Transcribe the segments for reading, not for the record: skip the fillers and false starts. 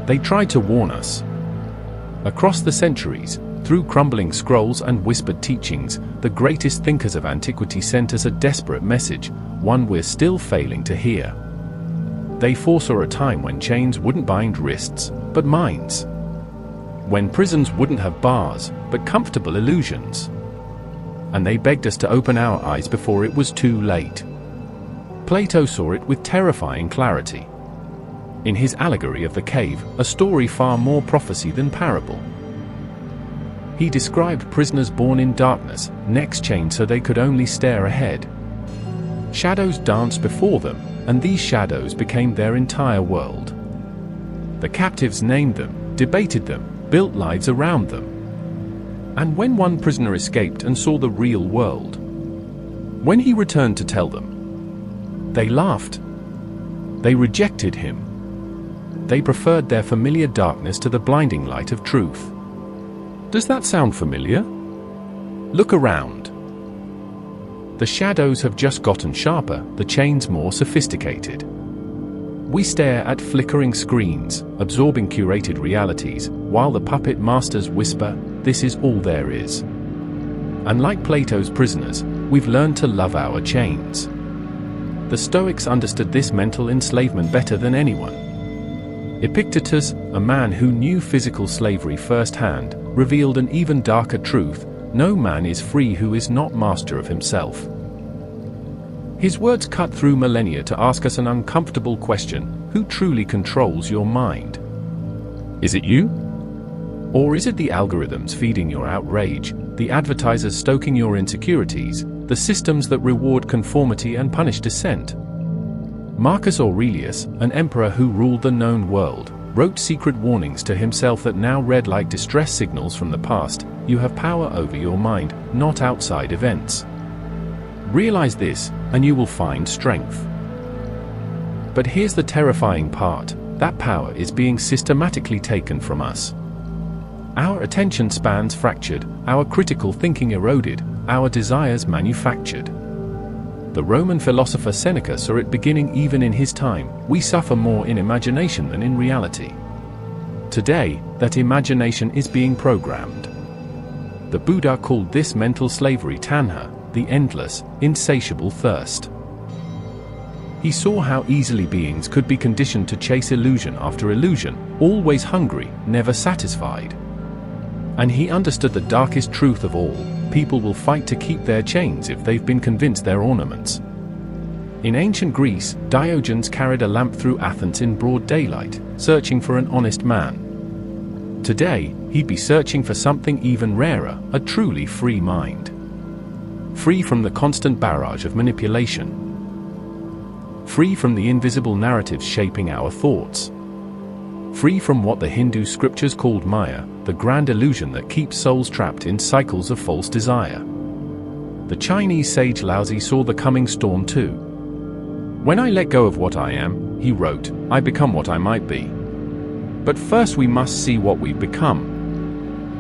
They tried to warn us. Across the centuries, through crumbling scrolls and whispered teachings, the greatest thinkers of antiquity sent us a desperate message, one we're still failing to hear. They foresaw a time when chains wouldn't bind wrists, but minds. When prisons wouldn't have bars, but comfortable illusions. And they begged us to open our eyes before it was too late. Plato saw it with terrifying clarity. In his allegory of the cave, a story far more prophecy than parable. He described prisoners born in darkness, necks chained so they could only stare ahead. Shadows danced before them, and these shadows became their entire world. The captives named them, debated them, built lives around them. And when one prisoner escaped and saw the real world, when he returned to tell them, they laughed. They rejected him. They preferred their familiar darkness to the blinding light of truth. Does that sound familiar? Look around. The shadows have just gotten sharper, the chains more sophisticated. We stare at flickering screens, absorbing curated realities, while the puppet masters whisper, "This is all there is." Unlike Plato's prisoners, we've learned to love our chains. The Stoics understood this mental enslavement better than anyone. Epictetus, a man who knew physical slavery firsthand, revealed an even darker truth: no man is free who is not master of himself. His words cut through millennia to ask us an uncomfortable question: who truly controls your mind? Is it you? Or is it the algorithms feeding your outrage, the advertisers stoking your insecurities, the systems that reward conformity and punish dissent? Marcus Aurelius, an emperor who ruled the known world, wrote secret warnings to himself that now read like distress signals from the past: you have power over your mind, not outside events. Realize this, and you will find strength. But here's the terrifying part: that power is being systematically taken from us. Our attention spans fractured, our critical thinking eroded, our desires manufactured. The Roman philosopher Seneca saw it beginning even in his time: we suffer more in imagination than in reality. Today, that imagination is being programmed. The Buddha called this mental slavery tanha, the endless, insatiable thirst. He saw how easily beings could be conditioned to chase illusion after illusion, always hungry, never satisfied. And he understood the darkest truth of all: people will fight to keep their chains if they've been convinced they're ornaments. In ancient Greece, Diogenes carried a lamp through Athens in broad daylight, searching for an honest man. Today, he'd be searching for something even rarer: a truly free mind. Free from the constant barrage of manipulation. Free from the invisible narratives shaping our thoughts. Free from what the Hindu scriptures called Maya, the grand illusion that keeps souls trapped in cycles of false desire. The Chinese sage Laozi saw the coming storm too. "When I let go of what I am," he wrote, "I become what I might be. But first we must see what we've become.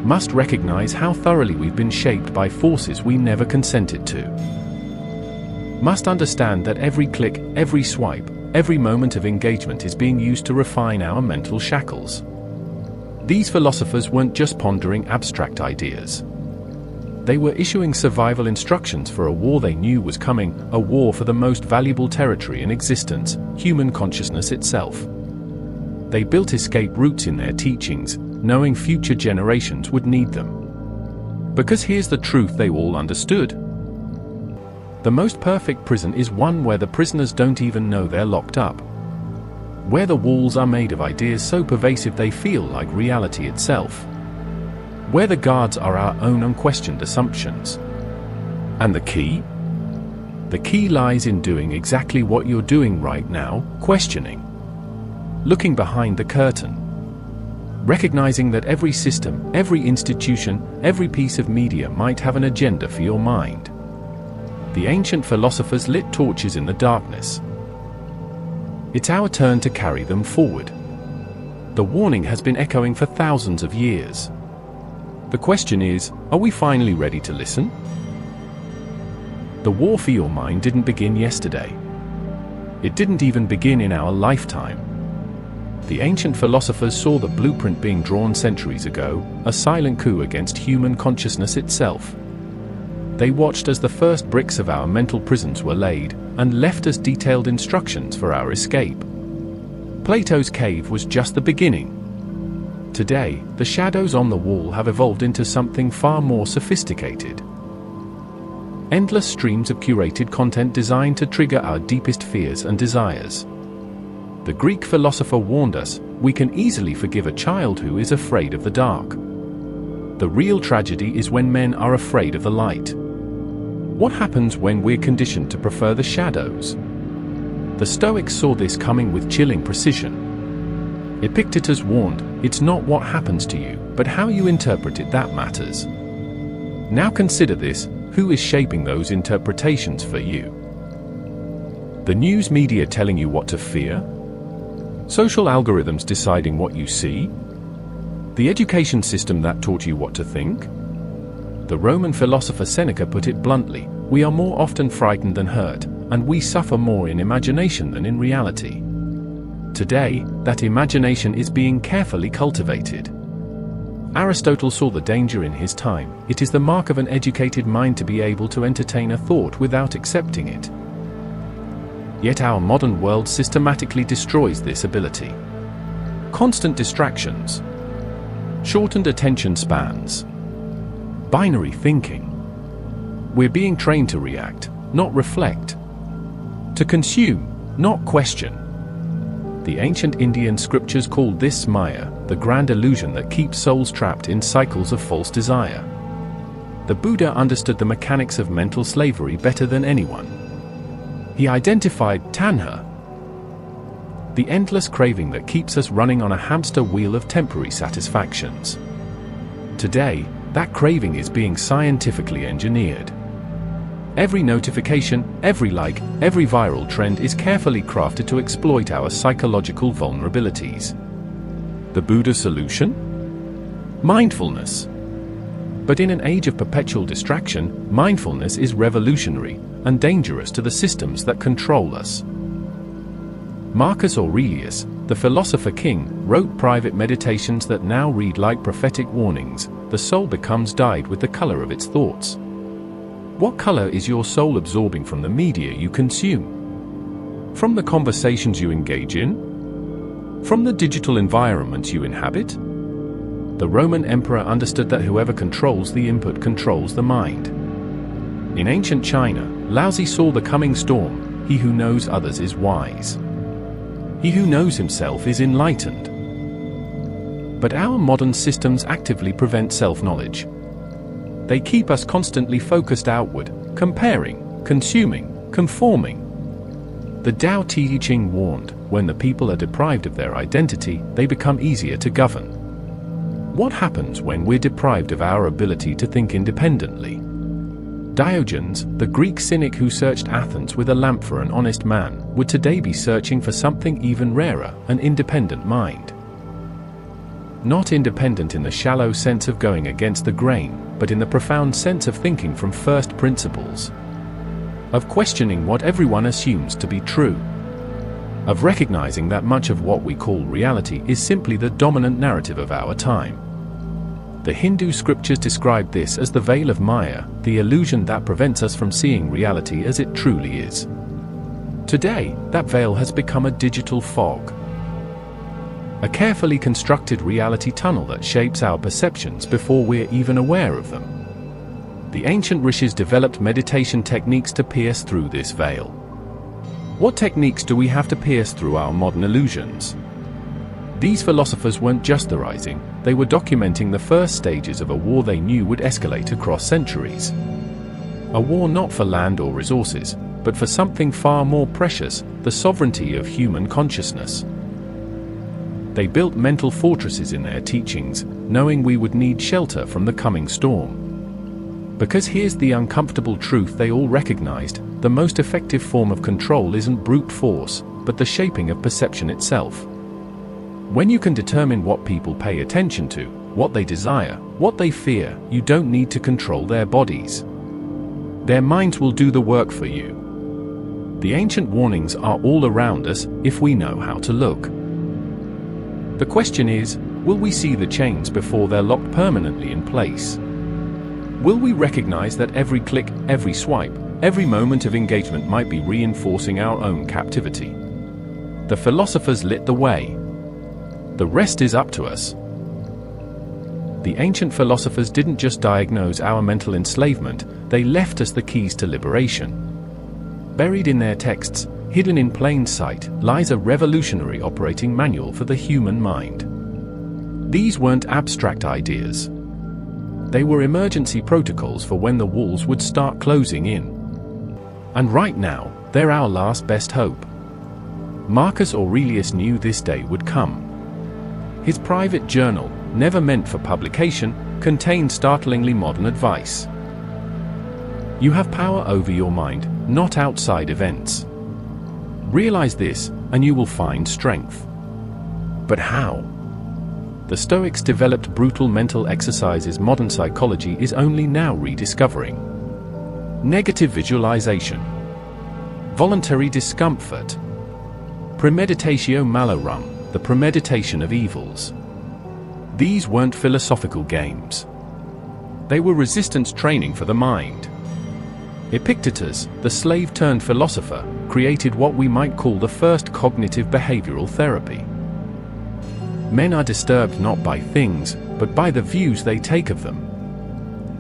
Must recognize how thoroughly we've been shaped by forces we never consented to. Must understand that every click, every swipe, every moment of engagement is being used to refine our mental shackles." These philosophers weren't just pondering abstract ideas. They were issuing survival instructions for a war they knew was coming, a war for the most valuable territory in existence, human consciousness itself. They built escape routes in their teachings, knowing future generations would need them. Because here's the truth they all understood: the most perfect prison is one where the prisoners don't even know they're locked up. Where the walls are made of ideas so pervasive they feel like reality itself. Where the guards are our own unquestioned assumptions. And the key? The key lies in doing exactly what you're doing right now: questioning. Looking behind the curtain. Recognizing that every system, every institution, every piece of media might have an agenda for your mind. The ancient philosophers lit torches in the darkness. It's our turn to carry them forward. The warning has been echoing for thousands of years. The question is, are we finally ready to listen? The war for your mind didn't begin yesterday. It didn't even begin in our lifetime. The ancient philosophers saw the blueprint being drawn centuries ago, a silent coup against human consciousness itself. They watched as the first bricks of our mental prisons were laid, and left us detailed instructions for our escape. Plato's cave was just the beginning. Today, the shadows on the wall have evolved into something far more sophisticated. Endless streams of curated content designed to trigger our deepest fears and desires. The Greek philosopher warned us, we can easily forgive a child who is afraid of the dark. The real tragedy is when men are afraid of the light. What happens when we're conditioned to prefer the shadows? The Stoics saw this coming with chilling precision. Epictetus warned, it's not what happens to you, but how you interpret it that matters. Now consider this, who is shaping those interpretations for you? The news media telling you what to fear? Social algorithms deciding what you see? The education system that taught you what to think? The Roman philosopher Seneca put it bluntly, we are more often frightened than hurt, and we suffer more in imagination than in reality. Today, that imagination is being carefully cultivated. Aristotle saw the danger in his time. It is the mark of an educated mind to be able to entertain a thought without accepting it. Yet our modern world systematically destroys this ability. Constant distractions, shortened attention spans, binary thinking. We're being trained to react, not reflect. To consume, not question. The ancient Indian scriptures called this Maya, the grand illusion that keeps souls trapped in cycles of false desire. The Buddha understood the mechanics of mental slavery better than anyone. He identified tanha, the endless craving that keeps us running on a hamster wheel of temporary satisfactions. Today, that craving is being scientifically engineered. Every notification, every like, every viral trend is carefully crafted to exploit our psychological vulnerabilities. The Buddha solution? Mindfulness. But in an age of perpetual distraction, mindfulness is revolutionary and dangerous to the systems that control us. Marcus Aurelius, the philosopher king, wrote private meditations that now read like prophetic warnings. The soul becomes dyed with the color of its thoughts. What color is your soul absorbing from the media you consume? From the conversations you engage in? From the digital environment you inhabit? The Roman emperor understood that whoever controls the input controls the mind. In ancient China, Laozi saw the coming storm. He who knows others is wise. He who knows himself is enlightened. But our modern systems actively prevent self-knowledge. They keep us constantly focused outward, comparing, consuming, conforming. The Tao Te Ching warned, when the people are deprived of their identity, they become easier to govern. What happens when we're deprived of our ability to think independently? Diogenes, the Greek cynic who searched Athens with a lamp for an honest man, would today be searching for something even rarer, an independent mind. Not independent in the shallow sense of going against the grain, but in the profound sense of thinking from first principles. Of questioning what everyone assumes to be true. Of recognizing that much of what we call reality is simply the dominant narrative of our time. The Hindu scriptures describe this as the veil of Maya, the illusion that prevents us from seeing reality as it truly is. Today, that veil has become a digital fog. A carefully constructed reality tunnel that shapes our perceptions before we're even aware of them. The ancient rishis developed meditation techniques to pierce through this veil. What techniques do we have to pierce through our modern illusions? These philosophers weren't just theorizing, they were documenting the first stages of a war they knew would escalate across centuries. A war not for land or resources, but for something far more precious, the sovereignty of human consciousness. They built mental fortresses in their teachings, knowing we would need shelter from the coming storm. Because here's the uncomfortable truth they all recognized, the most effective form of control isn't brute force, but the shaping of perception itself. When you can determine what people pay attention to, what they desire, what they fear, you don't need to control their bodies. Their minds will do the work for you. The ancient warnings are all around us if we know how to look. The question is, will we see the chains before they're locked permanently in place? Will we recognize that every click, every swipe, every moment of engagement might be reinforcing our own captivity? The philosophers lit the way. The rest is up to us. The ancient philosophers didn't just diagnose our mental enslavement, they left us the keys to liberation. Buried in their texts, hidden in plain sight, lies a revolutionary operating manual for the human mind. These weren't abstract ideas. They were emergency protocols for when the walls would start closing in. And right now, they're our last best hope. Marcus Aurelius knew this day would come. His private journal, never meant for publication, contained startlingly modern advice. You have power over your mind, not outside events. Realize this, and you will find strength. But how? The Stoics developed brutal mental exercises modern psychology is only now rediscovering. Negative visualization, voluntary discomfort, premeditatio malorum, the premeditation of evils. These weren't philosophical games. They were resistance training for the mind. Epictetus, the slave-turned-philosopher, created what we might call the first cognitive behavioral therapy. Men are disturbed not by things, but by the views they take of them.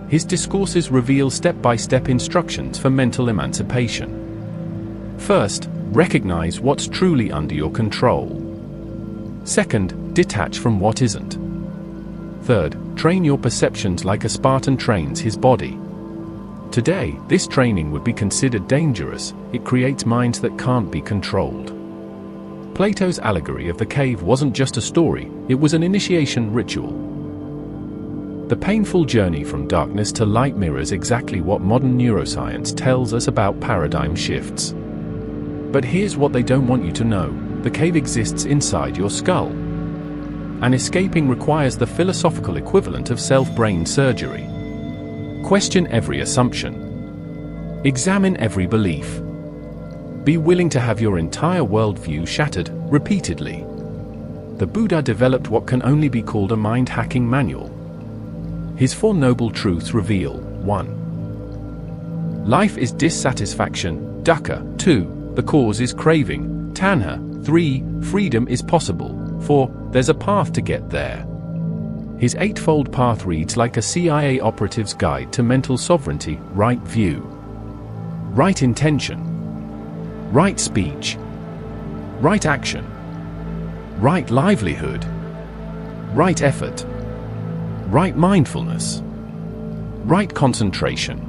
His discourses reveal step-by-step instructions for mental emancipation. First, recognize what's truly under your control. Second, detach from what isn't. Third, train your perceptions like a Spartan trains his body. Today, this training would be considered dangerous. It creates minds that can't be controlled. Plato's allegory of the cave wasn't just a story, it was an initiation ritual. The painful journey from darkness to light mirrors exactly what modern neuroscience tells us about paradigm shifts. But here's what they don't want you to know: the cave exists inside your skull. And escaping requires the philosophical equivalent of self-brain surgery. Question every assumption. Examine every belief. Be willing to have your entire worldview shattered, repeatedly. The Buddha developed what can only be called a mind-hacking manual. His Four Noble Truths reveal: 1. Life is dissatisfaction, dukkha. 2. The cause is craving, tanha. 3. Freedom is possible. 4. There's a path to get there. His eightfold path reads like a CIA operative's guide to mental sovereignty: right view, right intention, right speech, right action, right livelihood, right effort, right mindfulness, right concentration.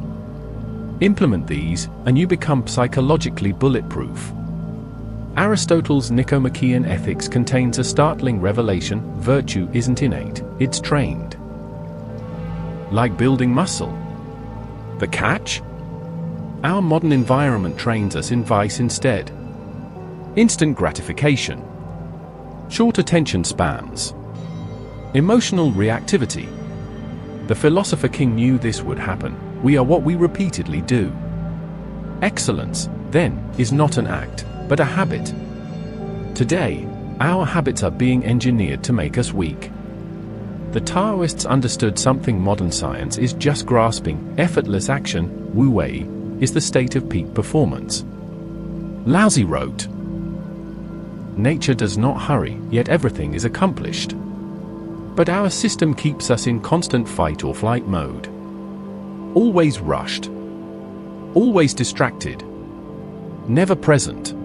Implement these, and you become psychologically bulletproof. Aristotle's Nicomachean Ethics contains a startling revelation: virtue isn't innate, it's trained. Like building muscle. The catch? Our modern environment trains us in vice instead. Instant gratification, short attention spans, emotional reactivity. The philosopher king knew this would happen. We are what we repeatedly do. Excellence, then, is not an act, but a habit. Today, our habits are being engineered to make us weak. The Taoists understood something modern science is just grasping: effortless action, wu wei, is the state of peak performance. Laozi wrote, "Nature does not hurry, yet everything is accomplished." But our system keeps us in constant fight or flight mode. Always rushed. Always distracted. Never present.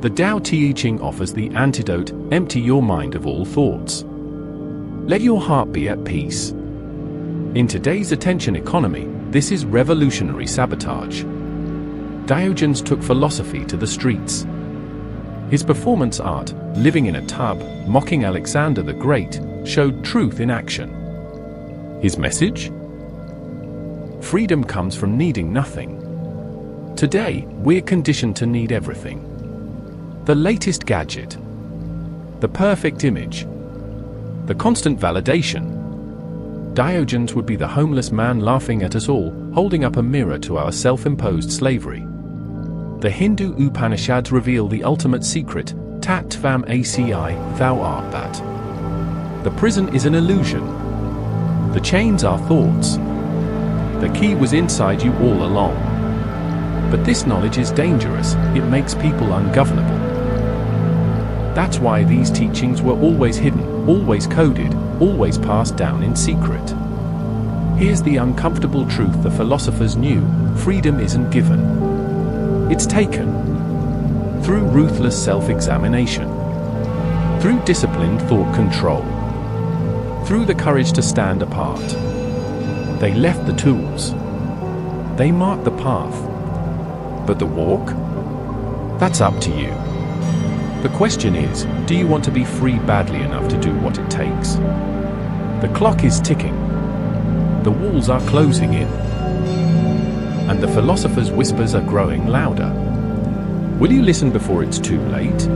The Tao Te Ching offers the antidote: empty your mind of all thoughts. Let your heart be at peace. In today's attention economy, this is revolutionary sabotage. Diogenes took philosophy to the streets. His performance art, Living in a Tub, mocking Alexander the Great, showed truth in action. His message? Freedom comes from needing nothing. Today, we're conditioned to need everything. The latest gadget. The perfect image. The constant validation. Diogenes would be the homeless man laughing at us all, holding up a mirror to our self-imposed slavery. The Hindu Upanishads reveal the ultimate secret: Tat tvam aci, thou art that. The prison is an illusion. The chains are thoughts. The key was inside you all along. But this knowledge is dangerous, it makes people ungovernable. That's why these teachings were always hidden, always coded, always passed down in secret. Here's the uncomfortable truth the philosophers knew: freedom isn't given. It's taken. Through ruthless self-examination. Through disciplined thought control. Through the courage to stand apart. They left the tools. They marked the path. But the walk? That's up to you. The question is, do you want to be free badly enough to do what it takes? The clock is ticking. The walls are closing in. And the philosopher's whispers are growing louder. Will you listen before it's too late?